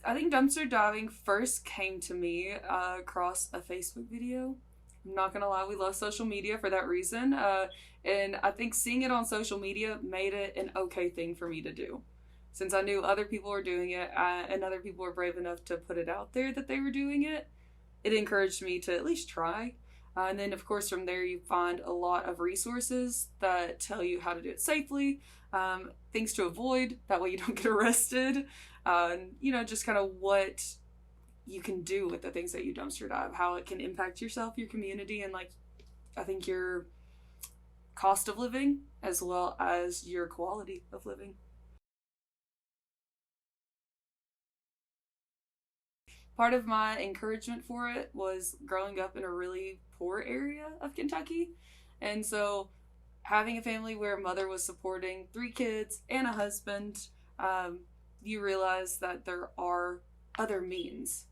I think dumpster diving first came to me across a Facebook video. I'm not gonna lie, we love social media for that reason. And I think seeing it on social media made it an okay thing for me to do. Since I knew other people were doing it and other people were brave enough to put it out there that they were doing it, it encouraged me to at least try. And then, of course, from there, you find a lot of resources that tell you how to do it safely, things to avoid. That way, you don't get arrested. Just kind of what you can do with the things that you dumpster dive, how it can impact yourself, your community, and like, I think your cost of living as well as your quality of living. Part of my encouragement for it was growing up in a really poor area of Kentucky. And so having a family where mother was supporting three kids and a husband, you realize that there are other means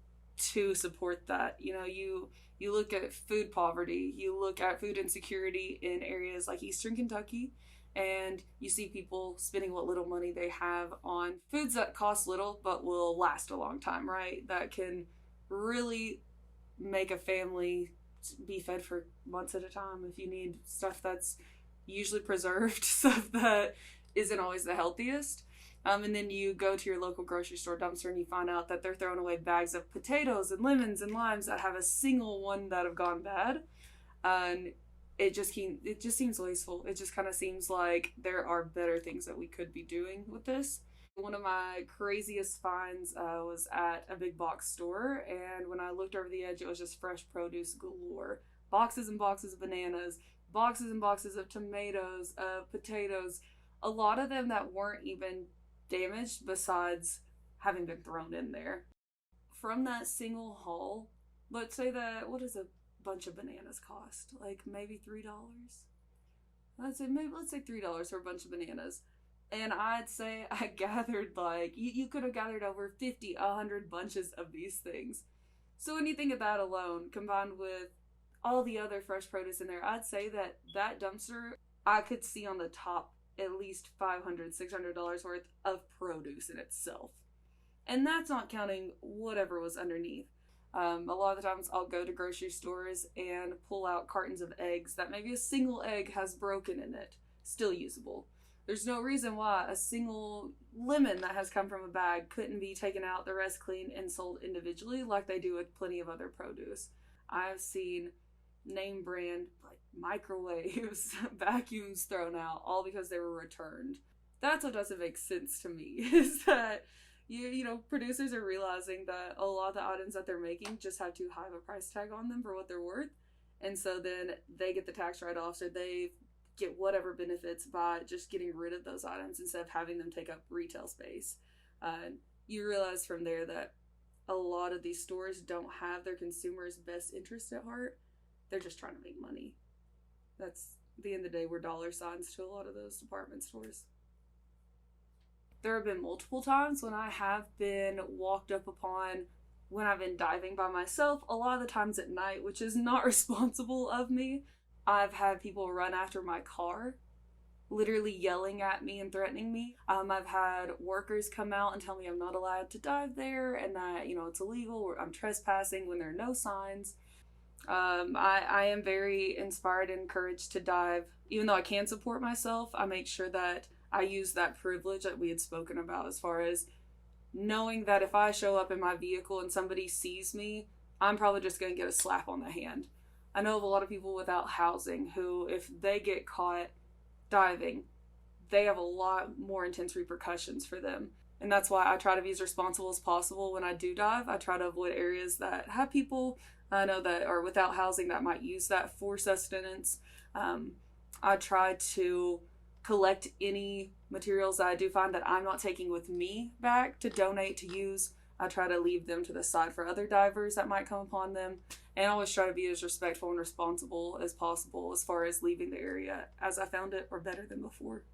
to support that. You look at food poverty, you look at food insecurity in areas like Eastern Kentucky, and you see people spending what little money they have on foods that cost little but will last a long time, right? That can really make a family be fed for months at a time. If you need stuff that's usually preserved, stuff that isn't always the healthiest. And then you go to your local grocery store dumpster and you find out that they're throwing away bags of potatoes and lemons and limes that have a single one that have gone bad. And it just seems wasteful. It just kind of seems like there are better things that we could be doing with this. One of my craziest finds was at a big box store, and when I looked over the edge, it was just fresh produce galore. Boxes and boxes of bananas, boxes and boxes of tomatoes, of potatoes, a lot of them that weren't even damaged besides having been thrown in there. From that single haul, let's say that, what does a bunch of bananas cost? Like maybe $3? Let's say $3 for a bunch of bananas. And I'd say I gathered like, you could have gathered over 50, 100 bunches of these things. So when you think of that alone, combined with all the other fresh produce in there, I'd say that dumpster, I could see on the top at least $500, $600 worth of produce in itself. And that's not counting whatever was underneath. A lot of the times I'll go to grocery stores and pull out cartons of eggs that maybe a single egg has broken in it, still usable. There's no reason why a single lemon that has come from a bag couldn't be taken out, the rest cleaned, and sold individually like they do with plenty of other produce. I've seen name brand like microwaves, vacuums thrown out, all because they were returned. That's what doesn't make sense to me, is that producers are realizing that a lot of the items that they're making just have too high of a price tag on them for what they're worth. And so then they get the tax write-offs, or they get whatever benefits by just getting rid of those items instead of having them take up retail space. You realize from there that a lot of these stores don't have their consumers' best interest at heart. They're just trying to make money. That's, at the end of the day, we're dollar signs to a lot of those department stores. There have been multiple times when I have been walked up upon when I've been diving by myself, a lot of the times at night, which is not responsible of me. I've had people run after my car, literally yelling at me and threatening me. I've had workers come out and tell me I'm not allowed to dive there and that, it's illegal, or I'm trespassing when there are no signs. I am very inspired and encouraged to dive. Even though I can support myself, I make sure that I use that privilege that we had spoken about, as far as knowing that if I show up in my vehicle and somebody sees me, I'm probably just going to get a slap on the hand. I know of a lot of people without housing who, if they get caught diving, they have a lot more intense repercussions for them. And that's why I try to be as responsible as possible when I do dive. I try to avoid areas that have people I know that are without housing that might use that for sustenance. I try to collect any materials that I do find that I'm not taking with me back to donate, to use. I try to leave them to the side for other divers that might come upon them, and I always try to be as respectful and responsible as possible as far as leaving the area as I found it, or better than before.